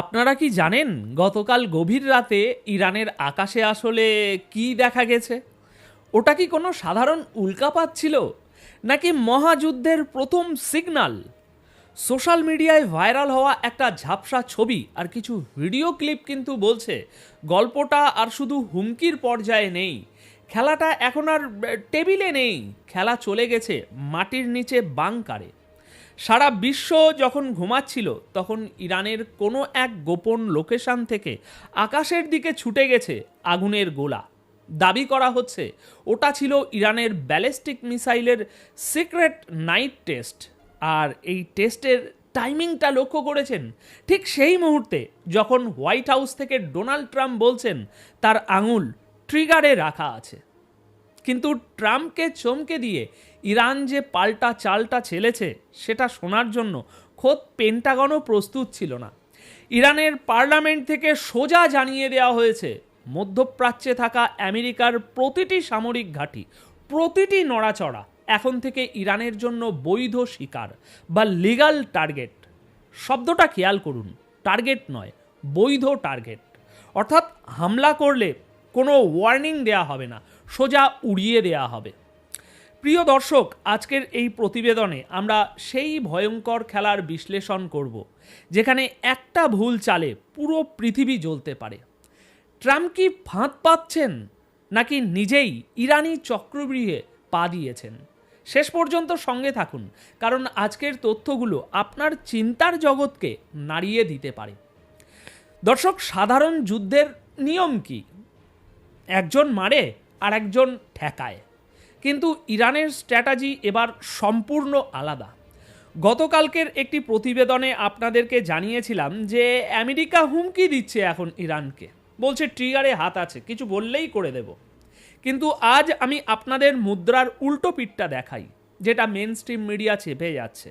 আপনারা কি জানেন গতকাল গভীর রাতে ইরানের আকাশে আসলে কি দেখা গেছে? ওটা কি কোনো সাধারণ উল্কাপাত ছিল, নাকি মহাযুদ্ধের প্রথম সিগন্যাল? সোশ্যাল মিডিয়ায় ভাইরাল হওয়া একটা ঝাপসা ছবি আর কিছু ভিডিও ক্লিপ কিন্তু বলছে গল্পটা আর শুধু হুমকির পর্যায়ে নেই। খেলাটা এখন আর টেবিলে নেই, খেলা চলে গেছে মাটির নিচে বাংকারে। সারা বিশ্ব যখন ঘুমাচ্ছিল তখন ইরানের কোনো এক গোপন লোকেশন থেকে আকাশের দিকে ছুটে গেছে আগুনের গোলা। দাবি করা হচ্ছে ওটা ছিল ইরানের ব্যালিস্টিক মিসাইলের সিক্রেট নাইট টেস্ট। আর এই টেস্টের টাইমিংটা লক্ষ্য করেছেন ঠিক সেই মুহূর্তে যখন হোয়াইট হাউস থেকে ডোনাল্ড ট্রাম্প বলছেন তার আঙুল ট্রিগারে রাখা আছে। কিন্তু ট্রাম্পকে চমকে দিয়ে ইরান যে পাল্টা চালটা ছেলেছে সেটা শোনার জন্য খোদ পেন্টাগনও প্রস্তুত ছিল না। ইরানের পার্লামেন্ট থেকে সোজা জানিয়ে দেওয়া হয়েছে মধ্যপ্রাচ্যে থাকা আমেরিকার প্রতিটি সামরিক ঘাঁটি, প্রতিটি নড়াচড়া এখন থেকে ইরানের জন্য বৈধ শিকার বা লিগ্যাল টার্গেট। শব্দটা খেয়াল করুন, টার্গেট নয়, বৈধ টার্গেট। অর্থাৎ হামলা করলে কোনো ওয়ার্নিং দেয়া হবে না, সোজা উড়িয়ে দেয়া হবে। প্রিয় দর্শক, আজকের এই প্রতিবেদনে আমরা সেই ভয়ঙ্কর খেলার বিশ্লেষণ করব যেখানে একটা ভুল চালে পুরো পৃথিবী জ্বলতে পারে। ট্রাম্প কি ফাঁদ পাচ্ছেন, নাকি নিজেই ইরানি চক্রব্যূহে পা দিয়েছেন? শেষ পর্যন্ত সঙ্গে থাকুন, কারণ আজকের তথ্যগুলো আপনার চিন্তার জগৎকে নাড়িয়ে দিতে পারে। দর্শক, সাধারণ যুদ্ধের নিয়ম কি? একজন মারে আর একজন ঠেকায়। কিন্তু ইরানের স্ট্র্যাটাজি এবার সম্পূর্ণ আলাদা। গতকালকের একটি প্রতিবেদনে আপনাদেরকে জানিয়েছিলাম যে আমেরিকা হুমকি দিচ্ছে এখন ইরানকে, বলছে ট্রিগারে হাত আছে, কিছু বললেই করে দেব। কিন্তু আজ আমি আপনাদের মুদ্রার উল্টো পিঠটা দেখাই, যেটা মেন স্ট্রিম মিডিয়া চেপে যাচ্ছে।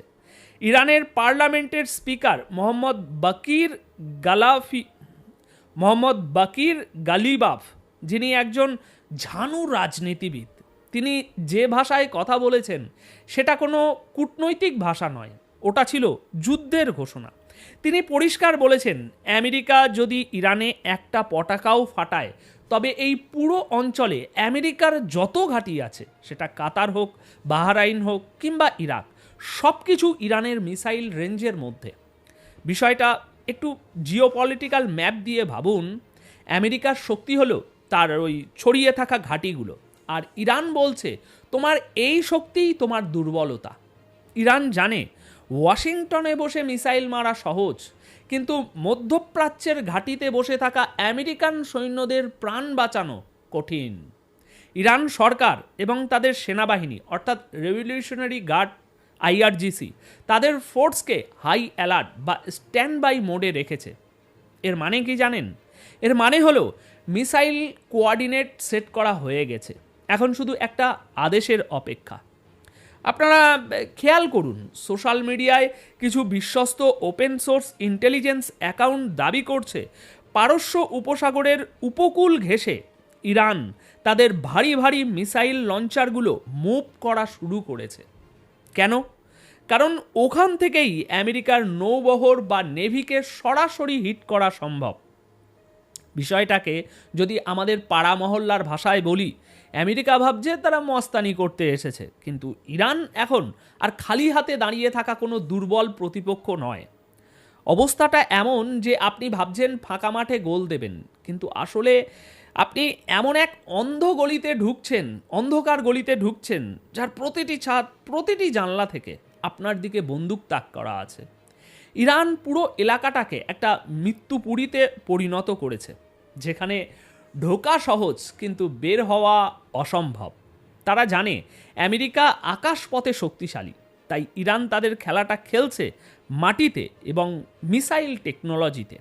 ইরানের পার্লামেন্টের স্পিকার মোহাম্মদ বাকির গালিবাফ, যিনি একজন ঝানু রাজনীতিবিদ, তিনি যে ভাষায় কথা বলেছেন সেটা কোনো কূটনৈতিক ভাষা নয়, ওটা ছিল যুদ্ধের ঘোষণা। তিনি পরিষ্কার বলেছেন, আমেরিকা যদি ইরানে একটা পতাকাও ফাটায় তবে এই পুরো অঞ্চলে আমেরিকার যত ঘাঁটি আছে, সেটা কাতার হোক, বাহরাইন হোক কিংবা ইরাক, সব কিছু ইরানের মিসাইল রেঞ্জের মধ্যে। বিষয়টা একটু জিওপলিটিক্যাল ম্যাপ দিয়ে ভাবুন। আমেরিকার শক্তি হলো তার ওই ছড়িয়ে থাকা ঘাঁটিগুলো, আর ইরান বলছে তোমার এই শক্তিই তোমার দুর্বলতা। ইরান জানে ওয়াশিংটনে বসে মিসাইল মারা সহজ, কিন্তু মধ্যপ্রাচ্যের ঘাঁটিতে বসে থাকা আমেরিকান সৈন্যদের প্রাণ বাঁচানো কঠিন। ইরান সরকার এবং তাদের সেনাবাহিনী অর্থাৎ রেভলিউশনারি গার্ড আইআরজিসি তাদের ফোর্সকে হাই অ্যালার্ট বা স্ট্যান্ড বাই মোডে রেখেছে। এর মানে কি জানেন? এর মানে হলো মিসাইল কোঅর্ডিনেট সেট করা হয়ে গেছে, এখন শুধু একটা আদেশের অপেক্ষা। আপনারা খেয়াল করুন, সোশ্যাল মিডিয়ায় কিছু বিশ্বস্ত ওপেন সোর্স ইন্টেলিজেন্স অ্যাকাউন্ট দাবি করছে পারস্য উপসাগরের উপকূল ঘেঁষে ইরান তাদের ভারী ভারী মিসাইল লঞ্চারগুলো মুভ করা শুরু করেছে। কেন? কারণ ওখান থেকেই আমেরিকার নৌবহর বা নেভিকে সরাসরি হিট করা সম্ভব। বিষয়টাকে যদি আমাদের পাড়া মহল্লার ভাষায় বলি, আমেরিকা ভাবছে তারা মস্তানি করতে এসেছে, কিন্তু ইরান এখন আর খালি হাতে দাঁড়িয়ে থাকা কোনো দুর্বল প্রতিপক্ষ নয়। অবস্থাটা এমন যে আপনি ভাবছেন ফাঁকা মাঠে গোল দেবেন, কিন্তু আসলে আপনি এমন এক অন্ধকার গলিতে ঢুকছেন যার প্রতিটি ছাদ, প্রতিটি জানলা থেকে আপনার দিকে বন্দুক তাক করা আছে। ইরান পুরো এলাকাটাকে একটা মৃত্যুপুরীতে পরিণত করেছে, যেখানে ঢোকা সহজ কিন্তু বের হওয়া অসম্ভব। তারা জানে আমেরিকা আকাশপথে শক্তিশালী, তাই ইরান তাদের খেলাটা খেলছে মাটিতে এবং মিসাইল টেকনোলজিতে।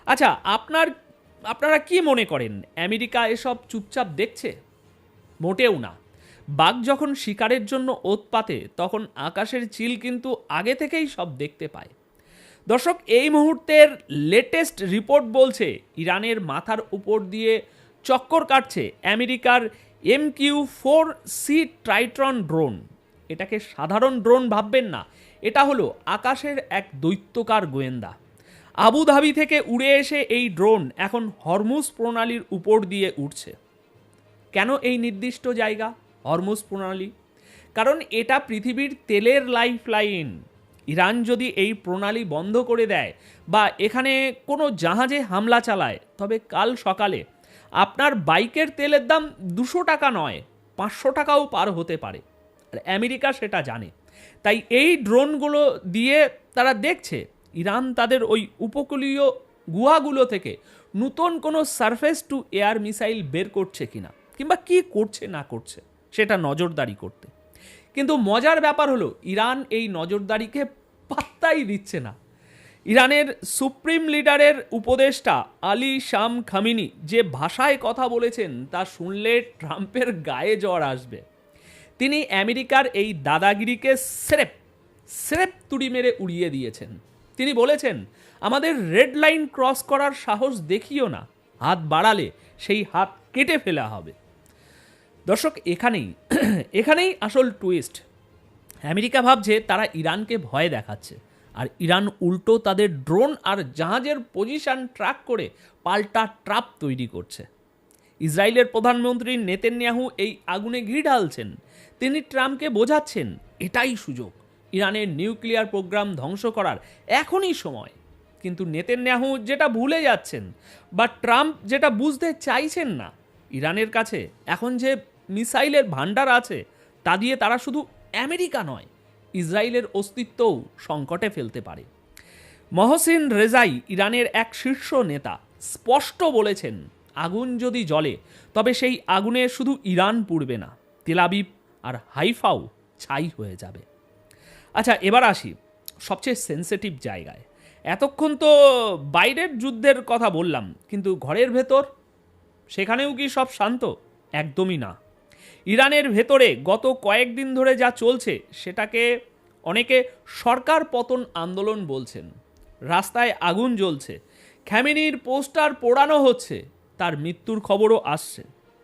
আচ্ছা, আপনারা কি মনে করেন আমেরিকা এসব চুপচাপ দেখছে? মোটেও না। বাঘ যখন শিকারের জন্য ওত পাতে তখন আকাশের চিল কিন্তু আগে থেকেই সব দেখতে পায়। দর্শক, এই মুহূর্তের লেটেস্ট রিপোর্ট বলছে ইরানের মাথার উপর দিয়ে চক্কর কাটছে আমেরিকার MQ-4C ট্রাইটন ড্রোন। এটাকে সাধারণ ড্রোন ভাববেন না, এটা হলো আকাশের এক দৈত্যকার গোয়েন্দা। আবুধাবি থেকে উড়ে এসে এই ড্রোন এখন হরমুজ প্রণালীর উপর দিয়ে উঠছে। কেন এই নির্দিষ্ট জায়গা হরমুজ প্রণালী? কারণ এটা পৃথিবীর তেলের লাইফলাইন। ইরান যদি এই প্রণালী বন্ধ করে দেয় বা এখানে কোনো জাহাজে হামলা চালায়, তবে কাল সকালে আপনার বাইকের তেলের দাম 200 টাকা নয়, 500 টাকাও পার হতে পারে। আর আমেরিকা সেটা জানে, তাই এই ড্রোনগুলো দিয়ে তারা দেখছে ইরান তাদের ওই উপকূলীয় গুহাগুলো থেকে নতুন কোনো সারফেস টু এয়ার মিসাইল বের করছে কিনা, কিংবা কি করছে না করছে সেটা নজরদারি করতে। কিন্তু মজার ব্যাপার হলো ইরান এই নজরদারিকে পাত্তাই দিচ্ছে না। ইরানের সুপ্রিম লিডারের উপদেষ্টা আলী শাম খামিনি যে ভাষায় কথা বলেছেন তা শুনলে ট্রাম্পের গায়ে জ্বর আসবে। তিনি আমেরিকার এই দাদাগিরিকে স্রেফ তুড়ি মেরে উড়িয়ে দিয়েছেন। তিনি বলেছেন, আমাদের রেড লাইন ক্রস করার সাহস দেখিও না, হাত বাড়ালে সেই হাত কেটে ফেলা হবে। দর্শক, এখানেই আসল টুইস্ট। আমেরিকা ভাবছে তারা ইরানকে ভয় দেখাচ্ছে, আর ইরান উল্টো তাদের ড্রোন আর জাহাজের পজিশন ট্র্যাক করে পাল্টা ট্রাপ তৈরি করছে। ইসরায়েলের প্রধানমন্ত্রী নেতানিয়াহু এই আগুনে ঘি ঢালছেন। তিনি ট্রাম্পকে বোঝাচ্ছেন এটাই সুযোগ, ইরানের নিউক্লিয়ার প্রোগ্রাম ধ্বংস করার এখনই সময়। কিন্তু নেতানিয়াহু যেটা ভুলে যাচ্ছেন বা ট্রাম্প যেটা বুঝতে চাইছেন না, ইরানের কাছে এখন যে মিসাইলের ভান্ডার আছে তা দিয়ে তারা শুধু আমেরিকা নয়, ইসরায়েলের অস্তিত্বও সংকটে ফেলতে পারে। মহসিন রেজাই, ইরানের এক শীর্ষ নেতা, স্পষ্ট বলেছেন আগুন যদি জ্বলে তবে সেই আগুনে শুধু ইরান পুড়বে না, তেল আবিব আর হাইফাও ছাই হয়ে যাবে। আচ্ছা, এবার আসি সবচেয়ে সেন্সিটিভ জায়গায়। এতক্ষণ তো বাইরের যুদ্ধের কথা বললাম, কিন্তু ঘরের ভেতর, সেখানেও কি সব শান্ত? একদমই না। ইরানের ভেতরে গত কয়েকদিন ধরে যা চলছে সেটাকে অনেকে সরকার পতন আন্দোলন বলছেন। রাস্তায় আগুন জ্বলছে, খামেনির পোস্টার পোড়ানো হচ্ছে, তার মৃত্যুর খবরও আসছে,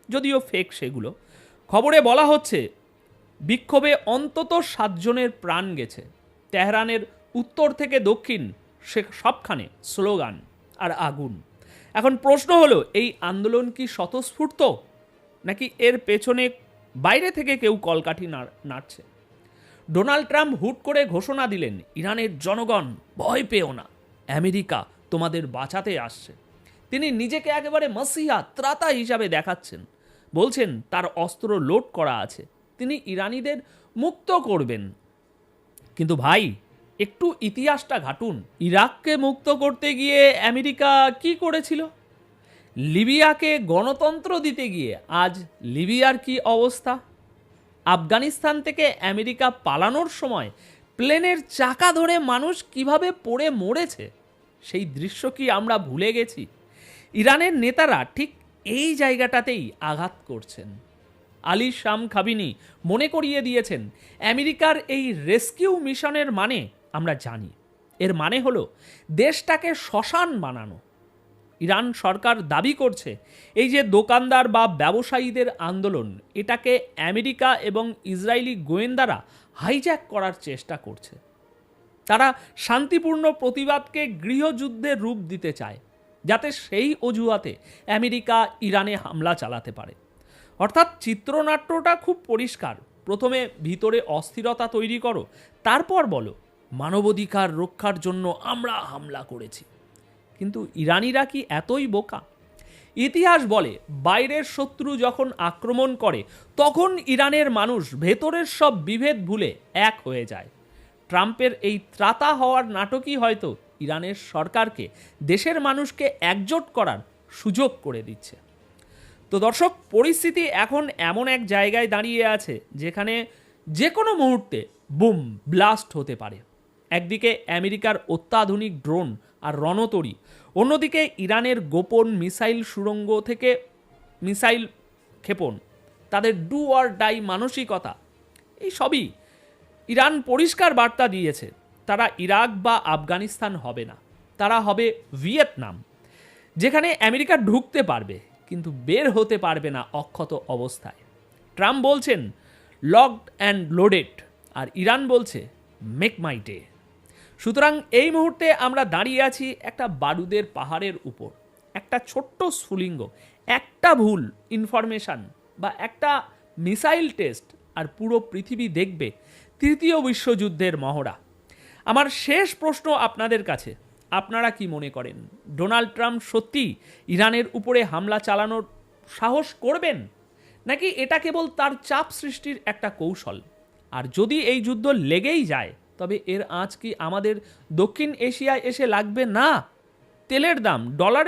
যদিও ফেক সেগুলো। খবরে বলা হচ্ছে বিক্ষোভে অন্তত 7 জনের প্রাণ গেছে। তেহরানের উত্তর থেকে দক্ষিণ সবখানে স্লোগান আর আগুন। এখন প্রশ্ন হলো, এই আন্দোলন কি স্বতঃস্ফূর্ত, নাকি এর পেছনে বাইরে থেকে কেউ কলকাঠি নাড়ছে? ডোনাল্ড ট্রাম্প হুট করে ঘোষণা দিলেন, ইরানের জনগণ ভয় পেও না, আমেরিকা তোমাদের বাঁচাতে আসছে। তিনি নিজেকে একেবারে মাসিহা, ত্রাতা হিসাবে দেখাচ্ছেন। বলছেন তার অস্ত্র লোড করা আছে, তিনি ইরানিদের মুক্ত করবেন। কিন্তু ভাই, একটু ইতিহাসটা ঘাটুন। ইরাককে মুক্ত করতে গিয়ে আমেরিকা কি করেছিল? লিবিয়াকে গণতন্ত্র দিতে গিয়ে আজ লিবিয়ার কি অবস্থা? আফগানিস্তান থেকে আমেরিকা পালানোর সময় প্লেনের চাকা ধরে মানুষ কিভাবে পড়ে মরেছে, সেই দৃশ্য কি আমরা ভুলে গেছি? ইরানের নেতারা ঠিক এই জায়গাটাতেই আঘাত করছেন। আলী শাম খামিনি মনে করিয়ে দিয়েছেন, আমেরিকার এই রেস্কিউ মিশনের মানে আমরা জানি। এর মানে হলো দেশটাকে শ্মশান বানানো। ইরান সরকার দাবি করছে এই যে দোকানদার বা ব্যবসায়ীদের আন্দোলন, এটাকে আমেরিকা এবং ইসরায়েলি গোয়েন্দারা হাইজ্যাক করার চেষ্টা করছে। তারা শান্তিপূর্ণ প্রতিবাদকে গৃহযুদ্ধের রূপ দিতে চায়, যাতে সেই অজুহাতে আমেরিকা ইরানে হামলা চালাতে পারে। অর্থাৎ চিত্রনাট্যটা খুব পরিষ্কার। প্রথমে ভিতরে অস্থিরতা তৈরি করো, তারপর বলো মানবাধিকার রক্ষার জন্য আমরা হামলা করেছি। কিন্তু ইরানিরা কি এতই বোকা? ইতিহাস বলে, বাইরের শত্রু যখন আক্রমণ করে তখন ইরানের মানুষ ভেতরের সব বিভেদ ভুলে এক হয়ে যায়। ট্রাম্পের এই ত্রাতা হওয়ার নাটকই হয়তো ইরানের সরকারকে দেশের মানুষকে একজোট করার সুযোগ করে দিচ্ছে। তো দর্শক, পরিস্থিতি এখন এমন এক জায়গায় দাঁড়িয়ে আছে যেখানে যে কোনো মুহূর্তে বুম ব্লাস্ট হতে পারে। একদিকে আমেরিকার অত্যাধুনিক ড্রোন আর রণতরী, অন্যদিকে ইরানের গোপন মিসাইল সুড়ঙ্গ থেকে মিসাইল ক্ষেপণ, তাদের ডু অর ডাই মানসিকতা, এই সবই ইরান পরিষ্কার বার্তা দিয়েছে তারা ইরাক বা আফগানিস্তান হবে না, তারা হবে ভিয়েতনাম, যেখানে আমেরিকা ঢুকতে পারবে কিন্তু বের হতে পারবে না অক্ষত অবস্থায়। ট্রাম্প বলছেন লকড অ্যান্ড লোডেড, আর ইরান বলছে মেক মাই ডে। সুতরাং এই মুহূর্তে আমরা দাঁড়িয়ে আছি একটা বারুদের পাহাড়ের উপর। একটা ছোট্ট স্ফুলিঙ্গ, একটা ভুল ইনফরমেশান বা একটা মিসাইল টেস্ট আর পুরো পৃথিবী দেখবে তৃতীয় বিশ্বযুদ্ধের মহড়া। আমার শেষ প্রশ্ন আপনাদের কাছে, আপনারা কি মনে করেন ডোনাল্ড ট্রাম্প সত্যি ইরানের উপরে হামলা চালানোর সাহস করবেন, নাকি এটা কেবল তার চাপ সৃষ্টির একটা কৌশল? আর যদি এই যুদ্ধ লেগেই যায়, তবে এর আঁচ কি আমাদের দক্ষিণ এশিয়ায় এসে লাগবে না? তেলের দাম, ডলারের